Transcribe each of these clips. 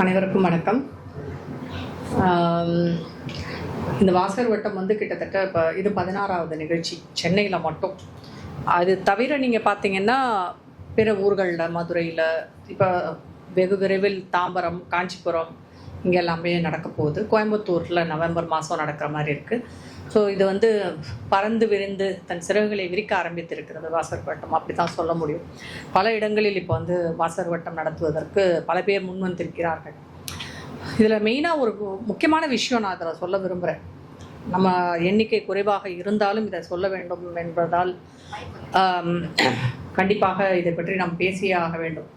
அனைவருக்கும் வணக்கம். இந்த வாசகர் வட்டம் வந்து கிட்டத்தட்ட இப்போ இது 16வது நிகழ்ச்சி சென்னையில் மட்டும். அது தவிர நீங்கள் பார்த்தீங்கன்னா பிற ஊர்களில், மதுரையில், இப்போ வெகு விரைவில் தாம்பரம், காஞ்சிபுரம் இங்கே எல்லாமே நடக்க போகுது. கோயம்புத்தூரில் நவம்பர் மாதம் நடக்கிற மாதிரி இருக்குது. ஸோ இது வந்து பறந்து விரிந்து தன் சிறகுகளை விரிக்க ஆரம்பித்திருக்கிறது வாசகர் வட்டம், அப்படி தான் சொல்ல முடியும். பல இடங்களில் இப்போ வந்து வாசகர் வட்டம் நடத்துவதற்கு பல பேர் முன் வந்திருக்கிறார்கள். இதில் மெயினாக ஒரு முக்கியமான விஷயம் நான் அதில் சொல்ல விரும்புகிறேன். நம்ம எண்ணிக்கை குறைவாக இருந்தாலும் இதை சொல்ல வேண்டும் என்பதால் கண்டிப்பாக இதை பற்றி நாம் பேசியே ஆக வேண்டும்.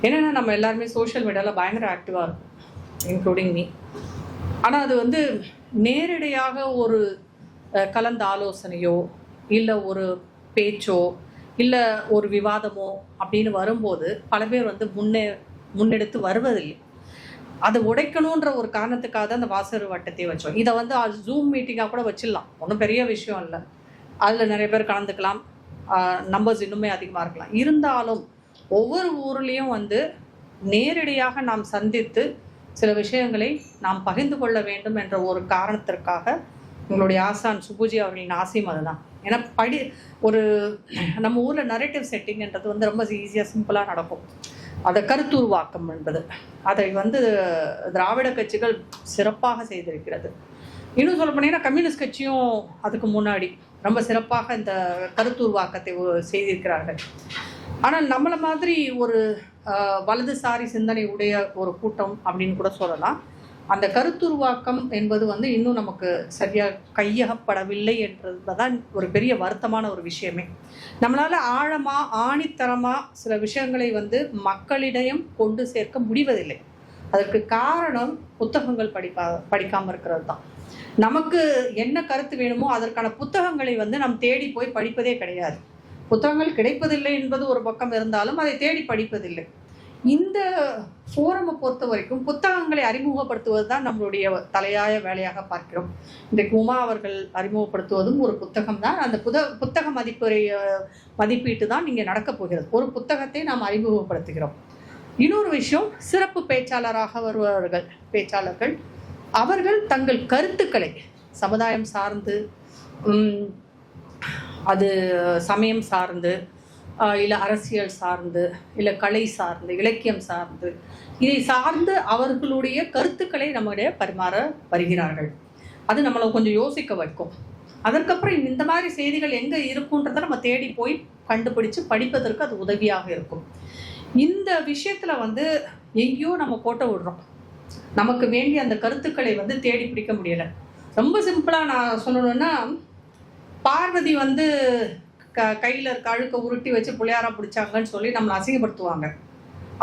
என்னென்னா, நம்ம எல்லாருமே சோஷியல் மீடியாவில் பயங்கர ஆக்டிவாக இருக்கும், இன்க்ளூடிங் மீ. ஆனால் அது வந்து நேரடியாக ஒரு கலந்த ஆலோசனையோ இல்லை ஒரு பேச்சோ இல்லை ஒரு விவாதமோ அப்படின்னு வரும்போது பல பேர் வந்து முன்னெடுத்து வருவதில்லை. அதை உடைக்கணுன்ற ஒரு காரணத்துக்காக தான் அந்த வாசகர் வட்டத்தை வச்சோம். இதை வந்து ஜூம் மீட்டிங்காக கூட வச்சிடலாம், ஒன்றும் பெரிய விஷயம் இல்லை. அதில் நிறைய பேர் கலந்துக்கலாம், நம்பர்ஸ் இன்னுமே அதிகமாக இருக்கலாம். இருந்தாலும் ஒவ்வொரு ஊர்லேயும் வந்து நேரடியாக நாம் சந்தித்து சில விஷயங்களை நாம் பகிர்ந்து கொள்ள வேண்டும் என்ற ஒரு காரணத்திற்காக எங்களுடைய ஆசான் சுபுஜி அவர்களின் ஆசையும் அதுதான். ஏன்னா ஒரு நம்ம ஊரில் நரேட்டிவ் செட்டிங்ன்றது வந்து ரொம்ப ஈஸியாக சிம்பிளாக நடக்கும். அதை கருத்துருவாக்கம் என்பது அதை வந்து திராவிட கட்சிகள் சிறப்பாக செய்திருக்கிறது. இன்னும் சொல்ல போனீங்கன்னா கம்யூனிஸ்ட் கட்சியும் அதுக்கு முன்னாடி ரொம்ப சிறப்பாக இந்த கருத்துருவாக்கத்தை செய்திருக்கிறார்கள். ஆனால் நம்மளை மாதிரி ஒரு வலதுசாரி சிந்தனை உடைய ஒரு கூட்டம் அப்படின்னு கூட சொல்லலாம். அந்த கருத்துருவாக்கம் என்பது வந்து இன்னும் நமக்கு சரியாக கையகப்படவில்லை என்றது தான் ஒரு பெரிய வருத்தமான ஒரு விஷயமே. நம்மளால் ஆழமாக ஆணித்தரமாக சில விஷயங்களை வந்து மக்களிடம் கொண்டு சேர்க்க முடிவதில்லை. அதற்கு காரணம் புத்தகங்கள் படிக்காமல் இருக்கிறது தான். நமக்கு என்ன கருத்து வேணுமோ அதற்கான புத்தகங்களை வந்து நாம் தேடி போய் படிப்பதே கிடையாது. புத்தகங்கள் கிடைப்பதில்லை என்பது ஒரு பக்கம் இருந்தாலும் அதை தேடி படிப்பதில்லை. இந்த ஃபோரமை பொறுத்த வரைக்கும் புத்தகங்களை அறிமுகப்படுத்துவது தான் நம்மளுடைய தலையாய வேலையாக பார்க்கிறோம். இன்றைக்கு உமா அவர்கள் அறிமுகப்படுத்துவதும் ஒரு புத்தகம் தான். அந்த புத்தக மதிப்பீட்டு தான் இங்கே நடக்கப் போகிறது. ஒரு புத்தகத்தை நாம் அறிமுகப்படுத்துகிறோம். இன்னொரு விஷயம், சிறப்பு பேச்சாளராக பேச்சாளர்கள் அவர்கள் தங்கள் கருத்துக்களை சமுதாயம் சார்ந்து, அது சமயம் சார்ந்து, இல்லை அரசியல் சார்ந்து, இல்லை கலை சார்ந்து, இலக்கியம் சார்ந்து, இதை சார்ந்து அவர்களுடைய கருத்துக்களை நம்முடைய பரிமாற வருகிறார்கள். அது நம்மளை கொஞ்சம் யோசிக்க வைக்கும். அதற்கப்புறம் இந்த மாதிரி செய்திகள் எங்கே இருக்குன்றதை நம்ம தேடி போய் கண்டுபிடிச்சு படிப்பதற்கு அது உதவியாக இருக்கும். இந்த விஷயத்தில் வந்து எங்கேயோ நம்ம கோட்டை விடுறோம். நமக்கு வேண்டிய அந்த கருத்துக்களை வந்து தேடி பிடிக்க முடியலை. ரொம்ப சிம்பிளாக நான் சொல்லணும்னா, பார்வதி வந்து கையில் இருக்க அழுக்க உருட்டி வச்சு புளியாரா பிடிச்சாங்கன்னு சொல்லி நம்மளை அசிங்கப்படுத்துவாங்க.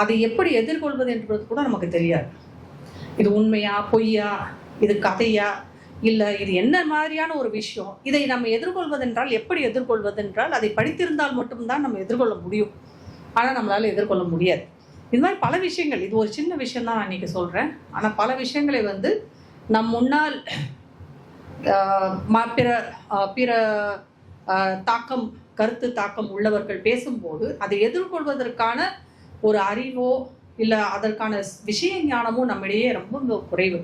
அதை எப்படி எதிர்கொள்வது என்பது கூட நமக்கு தெரியாது. இது உண்மையா பொய்யா, இது கதையா, இல்லை இது என்ன மாதிரியான ஒரு விஷயம், இதை நம்ம எதிர்கொள்வதென்றால் எப்படி எதிர்கொள்வதென்றால் அதை படித்திருந்தால் மட்டும்தான் நம்ம எதிர்கொள்ள முடியும். ஆனால் நம்மளால் எதிர்கொள்ள முடியாது. இது மாதிரி பல விஷயங்கள், இது ஒரு சின்ன விஷயம் தான் நான் இன்றைக்கி சொல்கிறேன். ஆனால் பல விஷயங்களை வந்து நம் முன்னால் பிற கருத்து தாக்கம் உள்ளவர்கள் பேசும்போது அதை எதிர்கொள்வதற்கான ஒரு அறிவோ இல்லை அதற்கான விஷய ஞானமோ நம்மிடையே ரொம்ப குறைவு.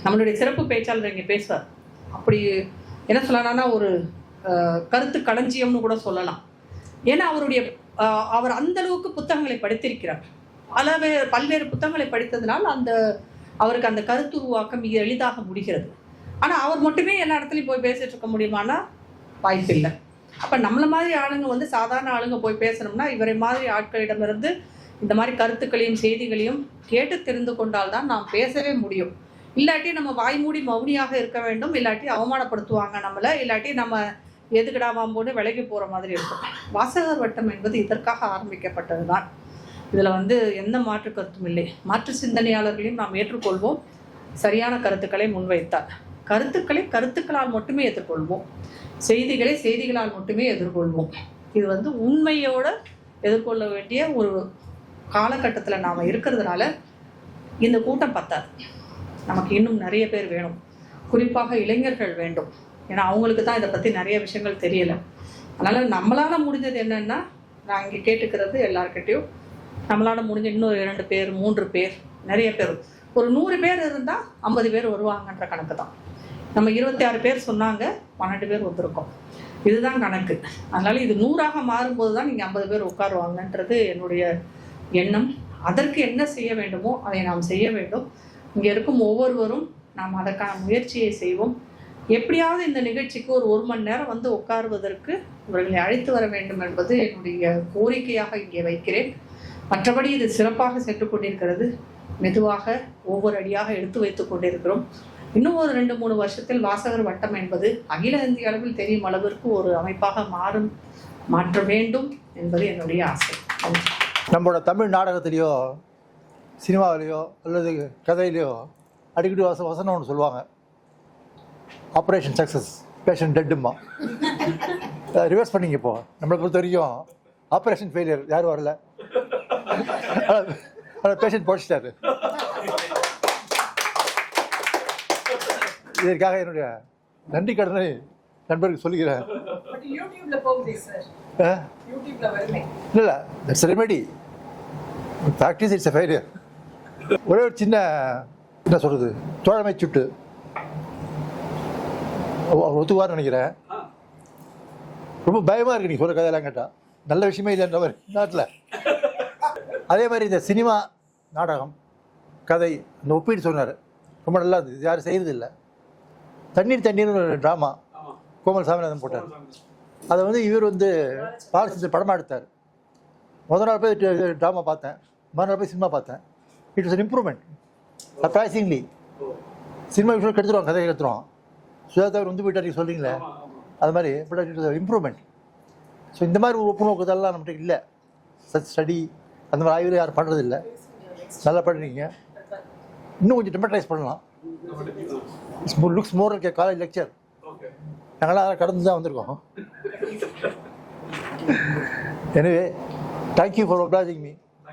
நம்மளுடைய சிறப்பு பேச்சாளர் இங்கே பேசுவார். அப்படி என்ன சொல்லலாம்னா ஒரு கருத்து களஞ்சியம்னு கூட சொல்லலாம். ஏன்னா அவர் அந்த அளவுக்கு புத்தகங்களை படித்திருக்கிறார். பல்வேறு புத்தகங்களை படித்ததுனால் அவருக்கு அந்த கருத்துருவாக்கம் மிக எளிதாக முடிகிறது. ஆனால் அவர் மட்டுமே எல்லா இடத்துலையும் போய் பேசிட்டு இருக்க முடியுமானா வாய்ப்பில்லை. அப்போ நம்மளை மாதிரி ஆளுங்க வந்து சாதாரண ஆளுங்க போய் பேசணும்னா இவரை மாதிரி ஆட்களிடமிருந்து இந்த மாதிரி கருத்துக்களையும் செய்திகளையும் கேட்டு தெரிந்து கொண்டால்தான் நாம் பேசவே முடியும். இல்லாட்டி நம்ம வாய்மூடி மௌனியாக இருக்க வேண்டும், இல்லாட்டி அவமானப்படுத்துவாங்க நம்மளை, இல்லாட்டி நம்ம எதுக்கிடாமோன்னு விலகி போகிற மாதிரி இருக்கும். வாசகர் வட்டம் என்பது இதற்காக ஆரம்பிக்கப்பட்டது தான். இதில் வந்து எந்த மாற்று கருத்தும் இல்லை. மாற்று சிந்தனையாளர்களையும் நாம் ஏற்றுக்கொள்வோம். சரியான கருத்துக்களை முன்வைத்தார். கருத்துக்களை கருத்துக்களால் மட்டுமே எதிர்கொள்வோம், செய்திகளை செய்திகளால் மட்டுமே எதிர்கொள்வோம். இது வந்து உண்மையோடு எதிர்கொள்ள வேண்டிய ஒரு காலகட்டத்தில் நாம் இருக்கிறதுனால இந்த கூட்டம் பத்தாது. நமக்கு இன்னும் நிறைய பேர் வேணும், குறிப்பாக இளைஞர்கள் வேண்டும். ஏன்னா அவங்களுக்கு தான் இதை பற்றி நிறைய விஷயங்கள் தெரியலை. அதனால் நம்மளால் முடிஞ்சது என்னென்னா, நான் இங்கே கேட்டுக்கிறது எல்லாருக்கிட்டையும், நம்மளால் முடிஞ்ச இன்னும் 2 பேர் 3 பேர் நிறைய பேர். ஒரு 100 பேர் இருந்தால் 50 பேர் வருவாங்கன்ற கணக்கு தான். நம்ம 26 பேர் சொன்னாங்க, 12 பேர் வந்திருக்கோம். இதுதான் கணக்கு. அதனால் இது 100ஆக மாறும்போது தான் நீங்கள் 50 பேர் உட்காருவாங்கன்றது என்னுடைய எண்ணம். அதற்கு என்ன செய்ய வேண்டுமோ அதை நாம் செய்ய வேண்டும். இங்கே இருக்கும் ஒவ்வொருவரும் நாம் அதற்கான முயற்சியை செய்வோம். எப்படியாவது இந்த நிகழ்ச்சிக்கு ஒரு 1 மணி நேரம் வந்து உட்காருவதற்கு இவர்களை அழைத்து வர வேண்டும் என்பது என்னுடைய கோரிக்கையாக இங்கே வைக்கிறேன். மற்றபடி இது சிறப்பாக சென்று கொண்டிருக்கிறது. மெதுவாக ஒவ்வொரு அடியாக எடுத்து வைத்து கொண்டிருக்கிறோம். இன்னும் ஒரு 2-3 வருஷத்தில் வாசகர் வட்டம் என்பது அகில இந்திய அளவில் தெரியும் அளவிற்கு ஒரு அமைப்பாக மாற்ற வேண்டும் என்பது என்னுடைய ஆசை. நம்மளோட தமிழ் நாடகத்திலேயோ சினிமாவிலேயோ அல்லது கதையிலையோ அடிக்கடி வசனம் ஒன்று சொல்லுவாங்க, ஆப்ரேஷன் சக்ஸஸ் பேஷண்ட் டெட்டுமா. ரிவர்ஸ் பண்ணிங்க. இப்போ நம்மளை பொறுத்த வரைக்கும் ஆப்ரேஷன் ஃபெயிலியர், யாரும் வரல, பேஷண்ட் போச்சிட்டாரு. இதற்காக என்னுடைய நன்றி கடனை நண்பருக்கு சொல்லுகிறேன். இல்லை, that's remedy. Practice it's a failure. ஒரே ஒரு சின்ன என்ன சொல்கிறது, தோழமை சுட்டு ஒத்துவார்னு நினைக்கிறேன். ரொம்ப பயமாக இருக்குது நீங்கள் சொல்கிற கதையெல்லாம் கேட்டால். நல்ல விஷயமே இல்லைன்ற மாதிரி நாட்டில். அதே மாதிரி இந்த சினிமா, நாடகம், கதை, இந்த ஒப்பீடு சொன்னார், ரொம்ப நல்லா இருந்தது. யாரும் செய்கிறதில்லை. தண்ணீர் ஒரு ட்ராமா கோமல் சாமிநாதன் போட்டார். அதை வந்து இவர் வந்து பாலச்சந்தர் படமாக எடுத்தார். முதல் நாள் போய் ட்ராமா பார்த்தேன், மறுநாள் போய் சினிமா பார்த்தேன். It was an improvement. Surprisingly cinema விஷயம் கெடுத்துருவான், கதையை கெடுத்துருவான். சுஜாதா வந்து போயிட்டார் நீங்கள் சொல்கிறீங்களே, அது மாதிரி but it was improvement. So இந்த மாதிரி ஒரு ஒப்புநோக்குதெல்லாம் நம்மகிட்ட இல்லை. ஸ்டடி அந்த மாதிரி ஆய்வு யாரும் பண்ணுறதில்லை. நல்லா பண்ணுறீங்க. இன்னும் கொஞ்சம் டெம்பரடைஸ் பண்ணலாம். Looks more like college lecture. நாங்களாம் கடந்து தான் வந்திருக்கோம். எனவே தேங்க்யூ ஃபார் obliging me.